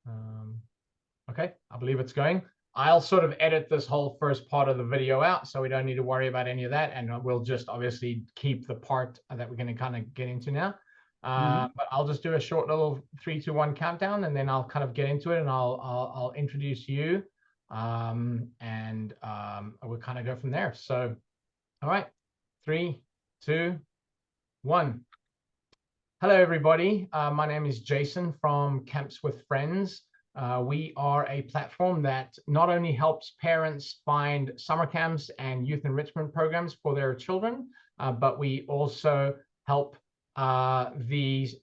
Um, okay, I believe it's going. I'll sort of edit this whole first part of the video out, so we don't need to worry about any of that. And we'll just obviously keep the part that we're going to kind of get into now. But I'll just do a short little 3, 2, 1 countdown, and then I'll kind of get into it, and I'll introduce you, and we'll kind of go from there. So, all right, 3, 2, 1. Hello, everybody. My name is Jason from Camps with Friends. We are a platform that not only helps parents find summer camps and youth enrichment programs for their children, but we also help these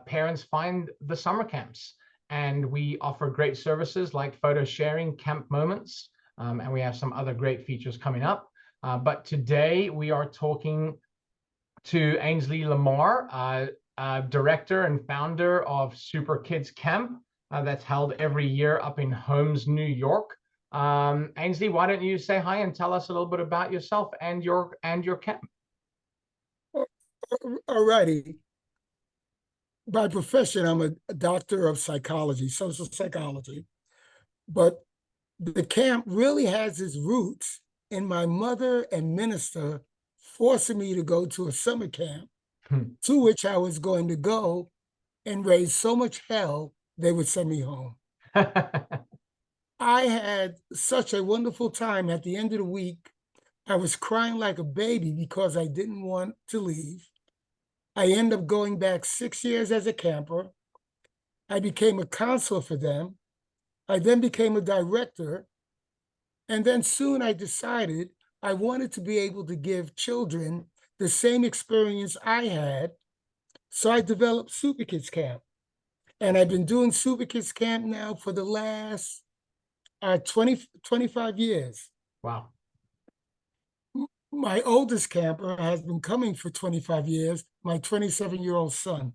parents find the summer camps. And we offer great services like photo sharing, camp moments, and we have some other great features coming up. But today we are talking to Ansley LaMar, director and founder of SuperKidz Kamp, that's held every year up in Holmes, New York. Ansley, why don't you say hi and tell us a little bit about yourself and your camp? All righty. By profession, I'm a doctor of psychology, social psychology, but the camp really has its roots in my mother and minister forcing me to go to a summer camp to which I was going to go and raise so much hell they would send me home. I had such a wonderful time. At the end of the week, I was crying like a baby because I didn't want to leave. I ended up going back 6 years as a camper. I became a counselor for them. I then became a director. And then soon I decided I wanted to be able to give children the same experience I had. So I developed SuperKidz Kamp. And I've been doing SuperKidz Kamp now for the last 25 years. Wow. My oldest camper has been coming for 25 years, my 27-year-old son,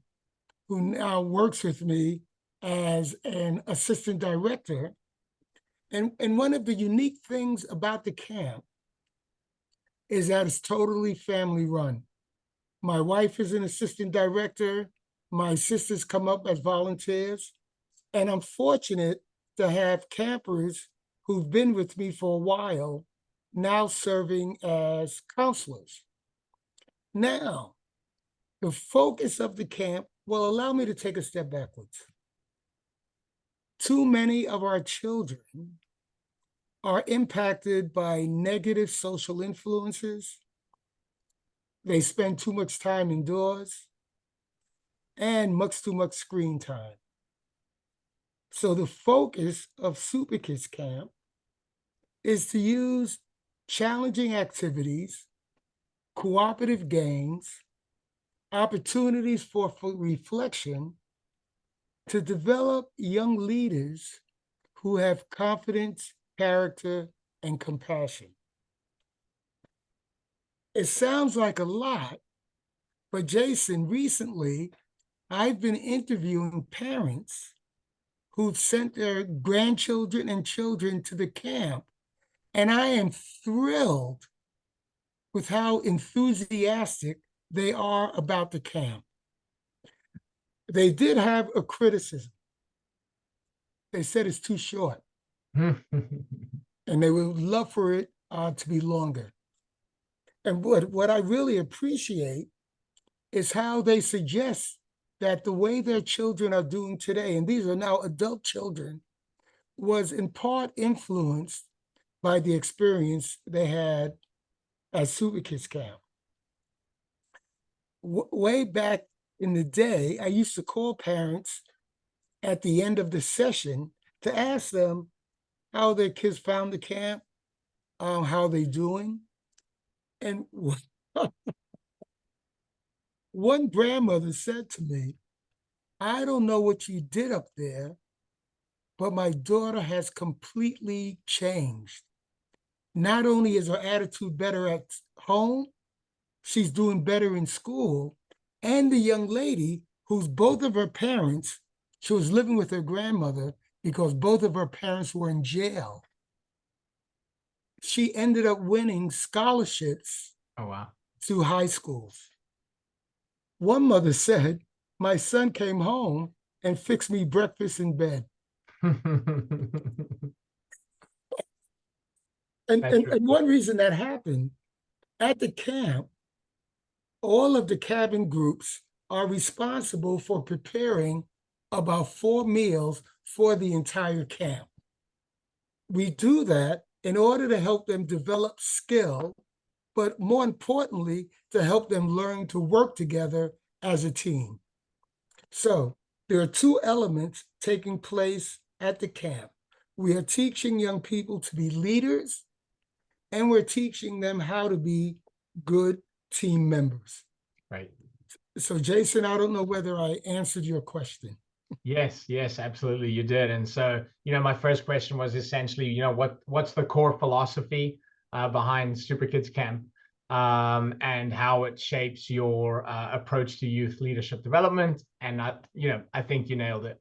who now works with me as an assistant director. And one of the unique things about the camp is that it's totally family run. My wife is an assistant director. My sisters come up as volunteers. And I'm fortunate to have campers who've been with me for a while now serving as counselors. Now, the focus of the camp will allow me to take a step backwards. Too many of our children are impacted by negative social influences. They spend too much time indoors and much too much screen time. So the focus of SuperKidz Kamp is to use challenging activities, cooperative games, opportunities for reflection to develop young leaders who have confidence, character, and compassion. It sounds like a lot, but Jason, recently, I've been interviewing parents who've sent their grandchildren and children to the camp, and I am thrilled with how enthusiastic they are about the camp. They did have a criticism. They said it's too short, and they would love for it to be longer. And what I really appreciate is how they suggest that the way their children are doing today, and these are now adult children, was in part influenced by the experience they had at SuperKidz Kamp. Way back in the day, I used to call parents at the end of the session to ask them how their kids found the camp, how they're doing. And one grandmother said to me, "I don't know what you did up there, but my daughter has completely changed. Not only is her attitude better at home, she's doing better in school." And the young lady, who's both of her parents, she was living with her grandmother because both of her parents were in jail. She ended up winning scholarships to high schools. One mother said, "My son came home and fixed me breakfast in bed." That's really And one reason that happened at the camp, all of the cabin groups are responsible for preparing about 4 meals for the entire camp. We do that in order to help them develop skill, but more importantly, to help them learn to work together as a team. So there are 2 elements taking place at the camp. We are teaching young people to be leaders, and we're teaching them how to be good team members. right. So, Jason, I don't know whether I answered your question. Yes, yes, absolutely, you did. And so, my first question was essentially, what's the core philosophy behind SuperKidz Kamp, and how it shapes your approach to youth leadership development. And I think you nailed it.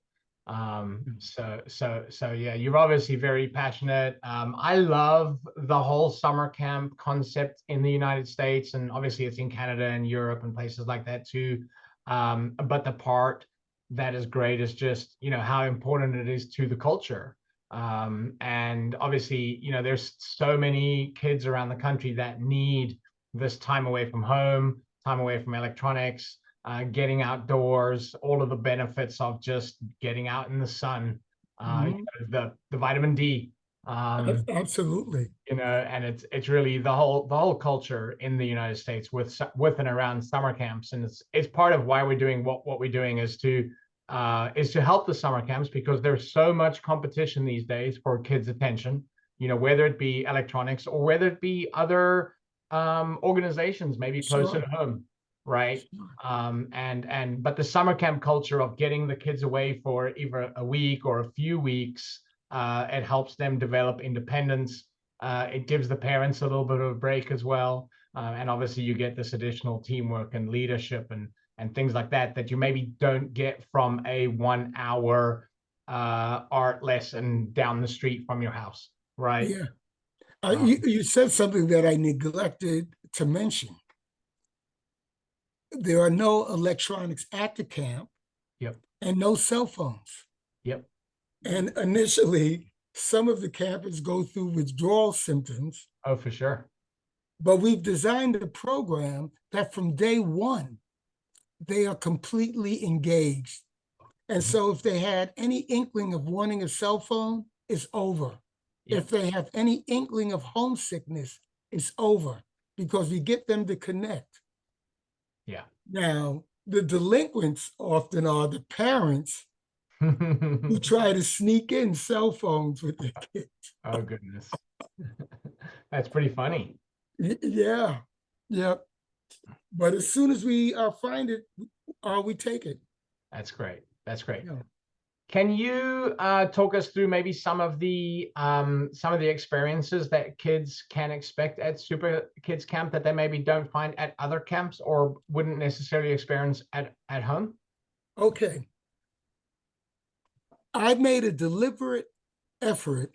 So yeah, you're obviously very passionate. I love the whole summer camp concept in the United States, and obviously it's in Canada and Europe and places like that too. But the part that is great is just how important it is to the culture. And obviously there's so many kids around the country that need this time away from home, time away from electronics, getting outdoors, all of the benefits of just getting out in the sun, the vitamin D, Absolutely. and it's really the whole culture in the United States with and around summer camps. And it's part of why we're doing what we're doing is to help the summer camps, because there's so much competition these days for kids' attention, whether it be electronics or whether it be other organizations maybe closer to home, right? But the summer camp culture of getting the kids away for either a week or a few weeks, it helps them develop independence. It gives the parents a little bit of a break as well. And obviously you get this additional teamwork and leadership and things like that you maybe don't get from a 1 hour art lesson down the street from your house, right? Yeah. You said something that I neglected to mention. There are no electronics at the camp. Yep. And no cell phones. Yep. And initially, some of the campers go through withdrawal symptoms. Oh, for sure. But we've designed a program that from day one, they are completely engaged. And so if they had any inkling of wanting a cell phone, it's over. Yep. If they have any inkling of homesickness, it's over, because we get them to connect. Yeah. Now, the delinquents often are the parents who try to sneak in cell phones with their kids. Oh, goodness. That's pretty funny. Yeah. Yep. But as soon as we find it, we take it. That's great. That's great. Yeah. Can you talk us through maybe some of the experiences that kids can expect at SuperKidz Kamp that they maybe don't find at other camps or wouldn't necessarily experience at home? Okay. I've made a deliberate effort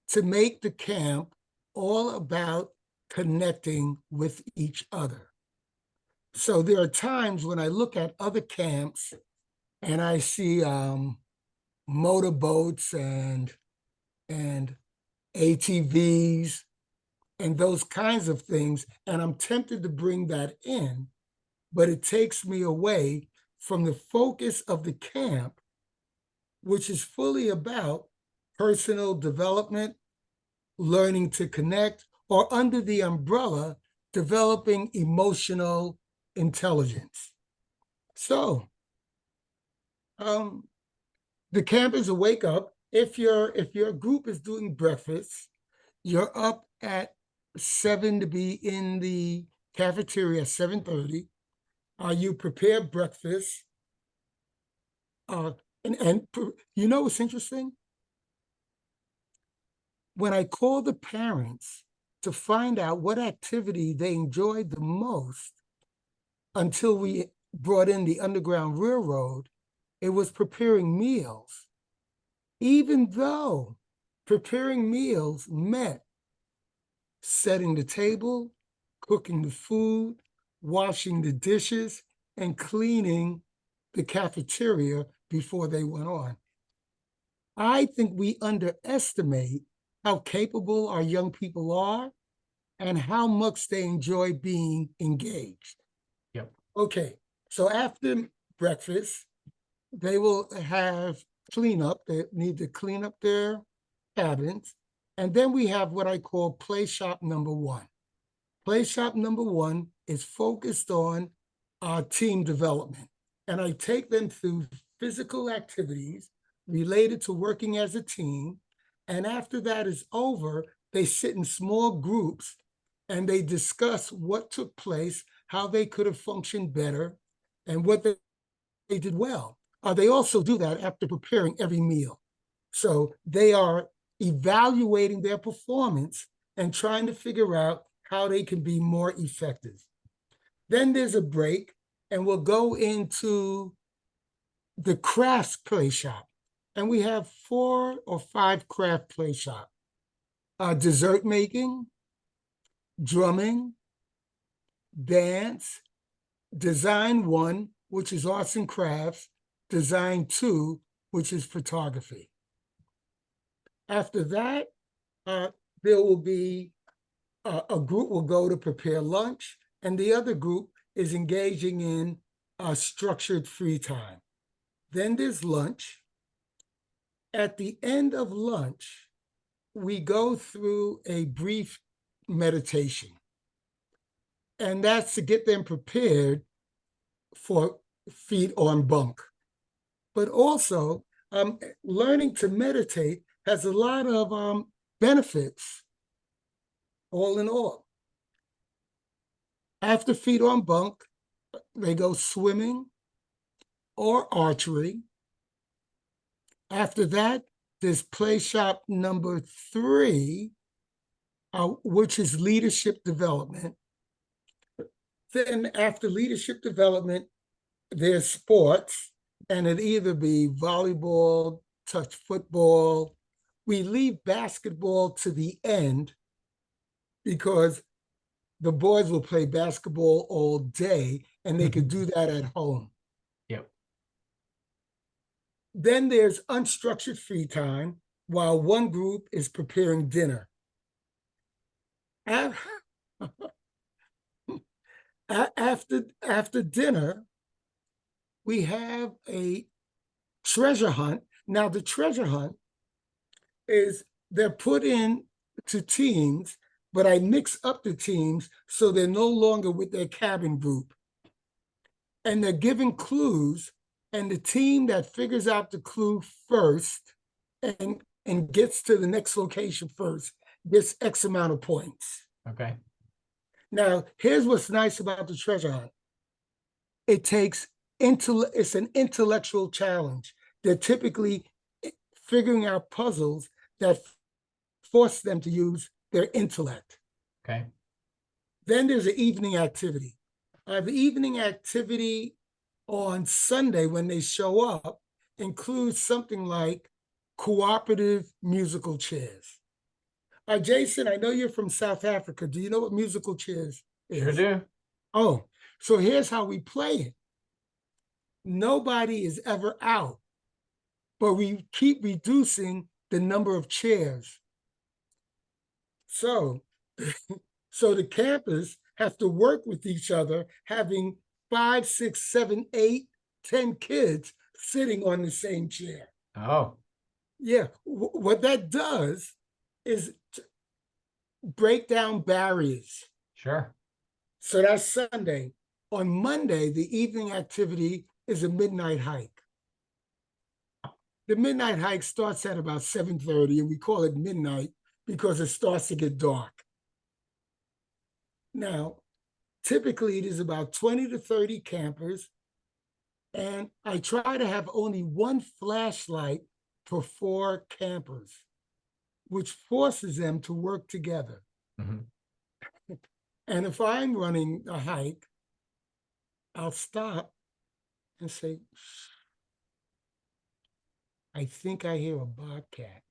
to make the camp all about connecting with each other. So there are times when I look at other camps and I see motorboats and ATVs and those kinds of things, and I'm tempted to bring that in, but it takes me away from the focus of the camp, which is fully about personal development, learning to connect, or under the umbrella, developing emotional intelligence. So, the camp is a wake up. If your group is doing breakfast, you're up at 7 to be in the cafeteria at 7:30. You prepare breakfast. And you know what's interesting? When I call the parents to find out what activity they enjoyed the most until we brought in the Underground Railroad, it was preparing meals. Even though preparing meals meant setting the table, cooking the food, washing the dishes, and cleaning the cafeteria before they went on. I think we underestimate how capable our young people are and how much they enjoy being engaged. Yep. Okay, so after breakfast, they will have cleanup. They need to clean up their cabins. And then we have what I call play shop number one. Play shop number one is focused on team development. And I take them through physical activities related to working as a team. And after that is over, they sit in small groups and they discuss what took place, how they could have functioned better, and what they did well. They also do that after preparing every meal. So they are evaluating their performance and trying to figure out how they can be more effective. Then there's a break, and we'll go into the crafts play shop. And we have 4 or 5 craft play shop. Dessert making, drumming, dance, design 1, which is arts and crafts, design 2, which is photography. After that, there will be a group will go to prepare lunch, and the other group is engaging in structured free time. Then there's lunch. At the end of lunch, we go through a brief meditation, and that's to get them prepared for feet on bunk. But also, learning to meditate has a lot of benefits, all in all. After feet on bunk, they go swimming or archery. After that, there's play shop number 3, which is leadership development. Then after leadership development, there's sports, and it either be volleyball, touch football. We leave basketball to the end because the boys will play basketball all day, and they could do that at home. Yep. Then there's unstructured free time while one group is preparing dinner. After dinner, we have a treasure hunt. Now, the treasure hunt is they're put in to teams, but I mix up the teams so they're no longer with their cabin group. And they're given clues, and the team that figures out the clue first and gets to the next location first gets X amount of points. Okay. Now, here's what's nice about the treasure hunt. It takes it's an intellectual challenge. They're typically figuring out puzzles that force them to use their intellect. Okay. Then there's an evening activity. The evening activity on Sunday when they show up includes something like cooperative musical chairs. Jason, I know you're from South Africa. Do you know what musical chairs is? Sure do. Oh, so here's how we play it. Nobody is ever out, but we keep reducing the number of chairs. So the campers have to work with each other, having 5, 6, 7, 8, 10 kids sitting on the same chair. Oh. Yeah, what that does is break down barriers. Sure. So that's Sunday. On Monday, the evening activity is a midnight hike. The midnight hike starts at about 7:30, and we call it midnight because it starts to get dark. Now, typically it is about 20 to 30 campers, and I try to have only one flashlight for 4 campers, which forces them to work together. Mm-hmm. And if I'm running a hike, I'll stop and say, I think I hear a bobcat.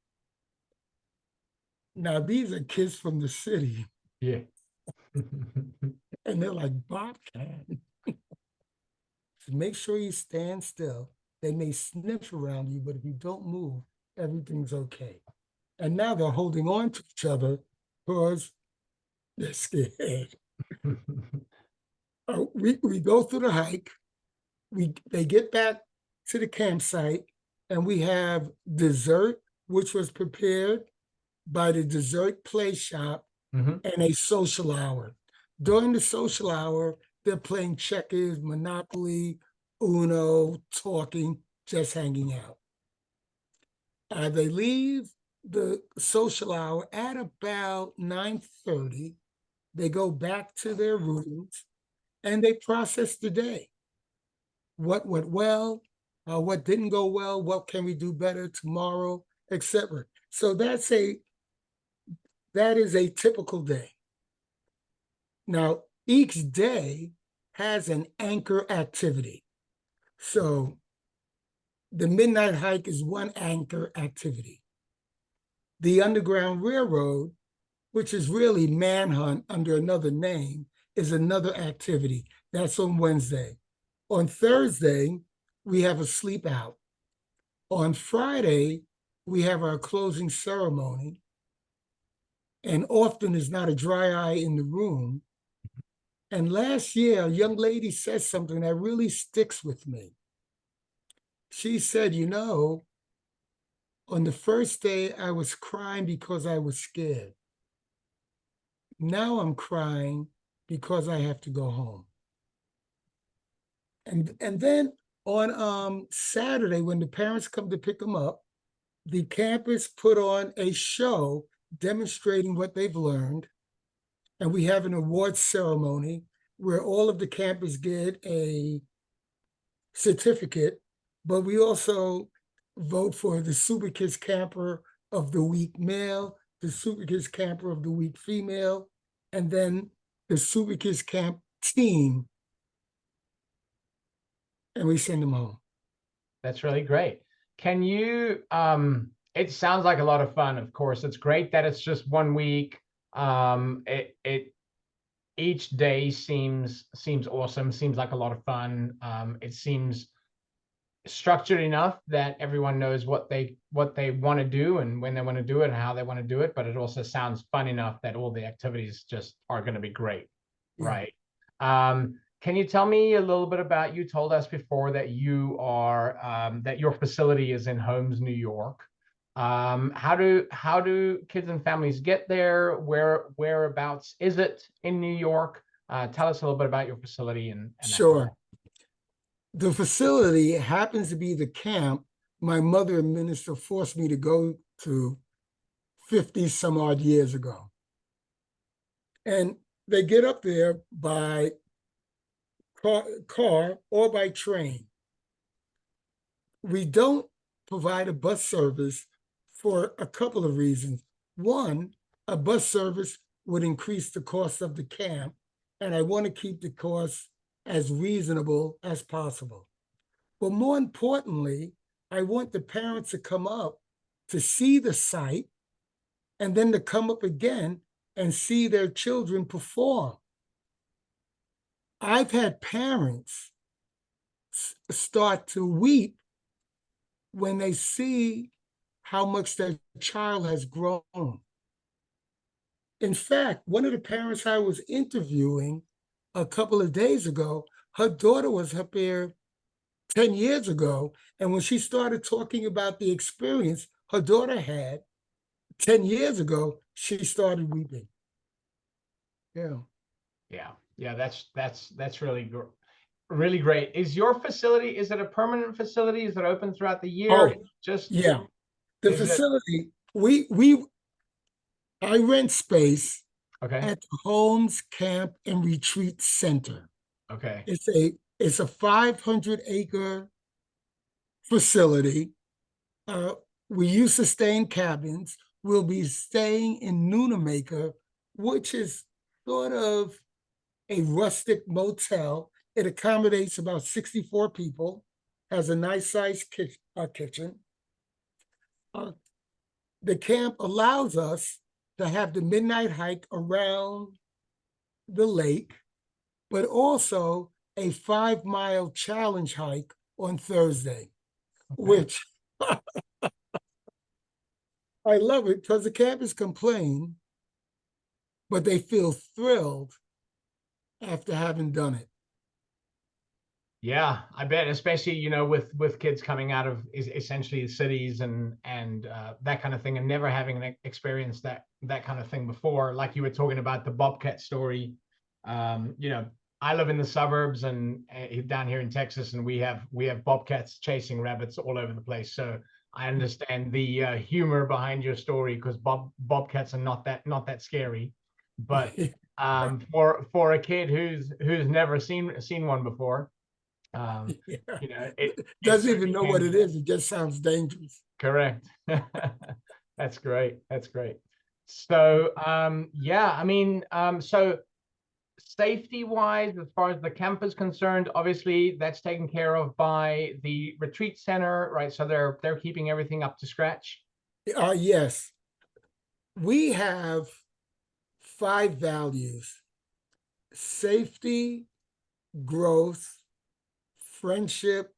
Now, these are kids from the city. Yeah. And they're like, bobcat. So make sure you stand still. They may sniff around you, but if you don't move, everything's okay. And now they're holding on to each other because they're scared. We go through the hike. They get back to the campsite, and we have dessert, which was prepared by the dessert play shop, Mhm. and a social hour. During the social hour, they're playing checkers, Monopoly, Uno, talking, just hanging out. They leave the social hour at about 9:30. They go back to their rooms and they process the day. What went well, what didn't go well, what can we do better tomorrow, etc. So that is a typical day. Now, each day has an anchor activity. So the midnight hike is one anchor activity. The Underground Railroad, which is really manhunt under another name, is another activity. That's on Wednesday. On Thursday, we have a sleep out. On Friday, we have our closing ceremony. And often there's not a dry eye in the room. And last year, a young lady said something that really sticks with me. She said, on the first day, I was crying because I was scared. Now I'm crying because I have to go home. And then on Saturday, when the parents come to pick them up, the campus put on a show demonstrating what they've learned. And we have an awards ceremony where all of the campus get a certificate, but we also vote for the SuperKidz Camper of the Week male, the SuperKidz Camper of the Week female, and then the SuperKidz Camp team, and we send them home. That's really great. Can you, it sounds like a lot of fun, of course. It's great that it's just 1 week. Each day seems awesome, seems like a lot of fun. It seems structured enough that everyone knows what they want to do and when they want to do it and how they want to do it, but it also sounds fun enough that all the activities just are going to be great. Yeah. Right. Can you tell me a little bit about, you told us before that you are that your facility is in Holmes, New York. How do kids and families get there? Whereabouts is it in New York? Tell us a little bit about your facility and Sure. The facility happens to be the camp my mother and minister forced me to go to 50 some odd years ago. And they get up there by car or by train. We don't provide a bus service for a couple of reasons. One, a bus service would increase the cost of the camp, and I want to keep the cost as reasonable as possible. But more importantly, I want the parents to come up to see the site and then to come up again and see their children perform. I've had parents start to weep when they see how much their child has grown. In fact, one of the parents I was interviewing a couple of days ago, her daughter was up here 10 years ago. And when she started talking about the experience her daughter had 10 years ago, she started weeping. Yeah. Yeah, that's really really great. Is your facility, is it a permanent facility? Is it open throughout the year? Oh, Just yeah. The is it facility, I rent space okay? at the Holmes Camp and Retreat Center. Okay. It's a 500-acre facility. We use sustained cabins. We'll be staying in Noonamaker, which is sort of a rustic motel. It accommodates about 64 people, has a nice sized kitchen. The camp allows us to have the midnight hike around the lake, but also a 5-mile challenge hike on Thursday, Okay. which I love it because the campers complain, but they feel thrilled after having done it. Yeah, I bet, especially, with kids coming out of essentially the cities and that kind of thing, and never having experienced that kind of thing before. Like you were talking about the bobcat story. I live in the suburbs and down here in Texas, and we have bobcats chasing rabbits all over the place. So I understand the humor behind your story, because bobcats are not that scary. But for a kid who's never seen one before, Yeah. it Doesn't even certainly know what can it be. is. It just sounds dangerous. Correct. That's great. That's great. So, yeah, I mean, so safety wise, as far as the camp is concerned, obviously that's taken care of by the retreat center, right? So they're keeping everything up to scratch. Yes, we have 5 values: safety, growth, friendship,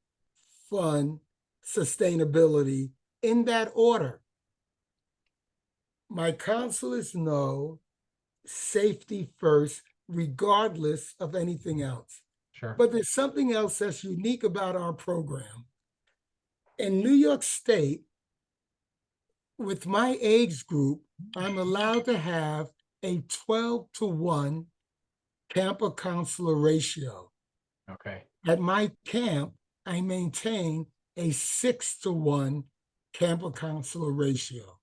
fun, sustainability, in that order. My counselors know safety first, regardless of anything else. Sure. But there's something else that's unique about our program. In New York State, with my age group, I'm allowed to have a 12-to-1 camper counselor ratio. Okay. At my camp, I maintain a 6-to-1 camper counselor ratio.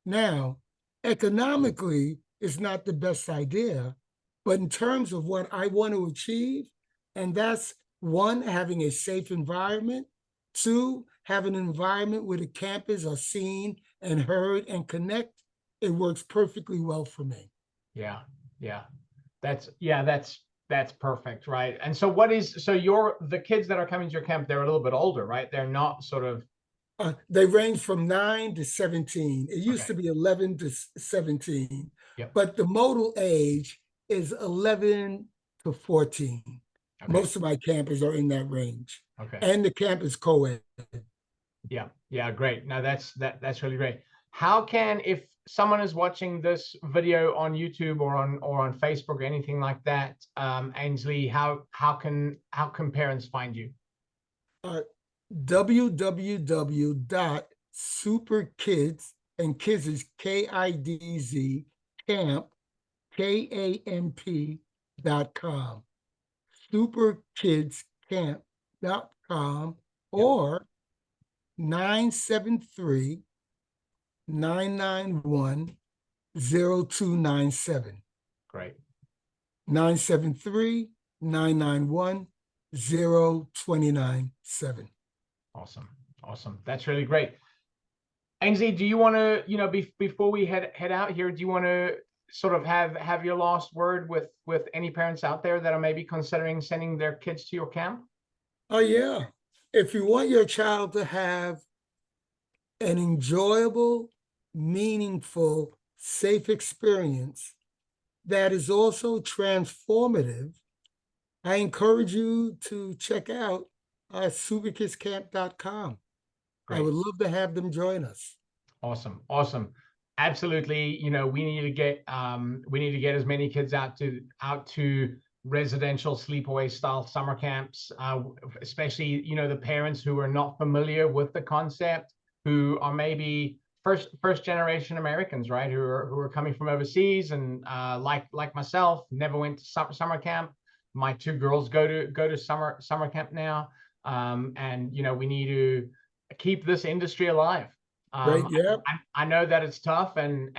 Now, economically, it's not the best idea, but in terms of what I want to achieve, and that's one, having a safe environment, two, have an environment where the campers are seen and heard and connect, it works perfectly well for me. Yeah. Yeah. That's perfect, right? And so the kids that are coming to your camp, they're a little bit older, right? They're not sort of. They range from 9 to 17. It used Okay. to be 11 to 17, Yep. but the modal age is 11 to 14. Okay. Most of my campers are in that range. Okay. And the camp is co-ed. Yeah, yeah, great. Now that's really great. How can, if someone is watching this video on YouTube or on Facebook or anything like that, Ainsley, how can parents find you? www.superkidz, and kids is KIDZ, camp, KAMP.com, superkidscamp.com, Yep, or 973-991-0297. great. 973-991-0297. Awesome. Awesome. That's really great. Ainsley, do you want to, before we head out here, do you want to sort of have your last word with any parents out there that are maybe considering sending their kids to your camp? Oh, yeah. If you want your child to have an enjoyable, meaningful, safe experience that is also transformative, I encourage you to check out SuperKidzCamp.com. I Great. would love to have them join us. Awesome. Awesome. Absolutely. We need to get as many kids out to residential sleepaway style summer camps, especially, the parents who are not familiar with the concept, who are maybe first generation Americans, right? Who are coming from overseas, and like myself, never went to summer camp. My two girls go to summer camp now. And we need to keep this industry alive. Great. Yeah. I know that it's tough, and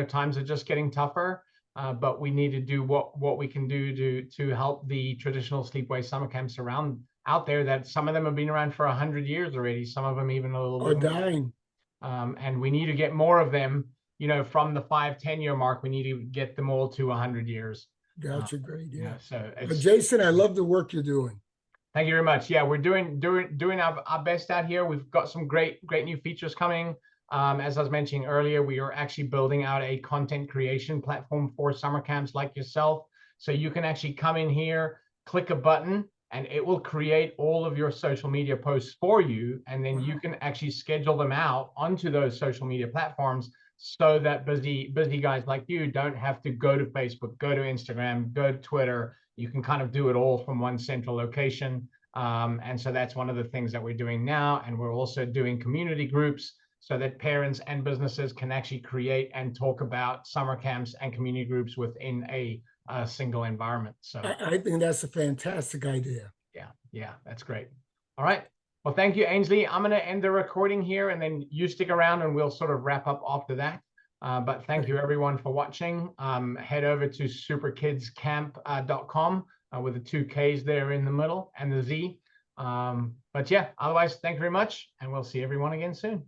times are just getting tougher. But we need to do what we can do to help the traditional sleepaway summer camps around out there. That some of them have been around for 100 years already. Some of them even a little Or bit more. dying. And we need to get more of them. From the 5-10 year mark, we need to get them all to 100 years. Gotcha. Great. Yeah. So But Jason, I love the work you're doing. Thank you very much. Yeah, we're doing our best out here. We've got some great new features coming. As I was mentioning earlier, we are actually building out a content creation platform for summer camps like yourself. So you can actually come in here, click a button, and it will create all of your social media posts for you. And then you can actually schedule them out onto those social media platforms so that busy guys like you don't have to go to Facebook, go to Instagram, go to Twitter. You can kind of do it all from one central location. And so that's one of the things that we're doing now. And we're also doing community groups so that parents and businesses can actually create and talk about summer camps and community groups within a single environment. So I think that's a fantastic idea. yeah, that's great. All right. Well, thank you, Ansley. I'm going to end the recording here, and then you stick around and we'll sort of wrap up after that. But thank you everyone for watching. Head over to superkidskamp.com with the 2 Ks there in the middle and the Z. But yeah, otherwise, thank you very much, and we'll see everyone again soon.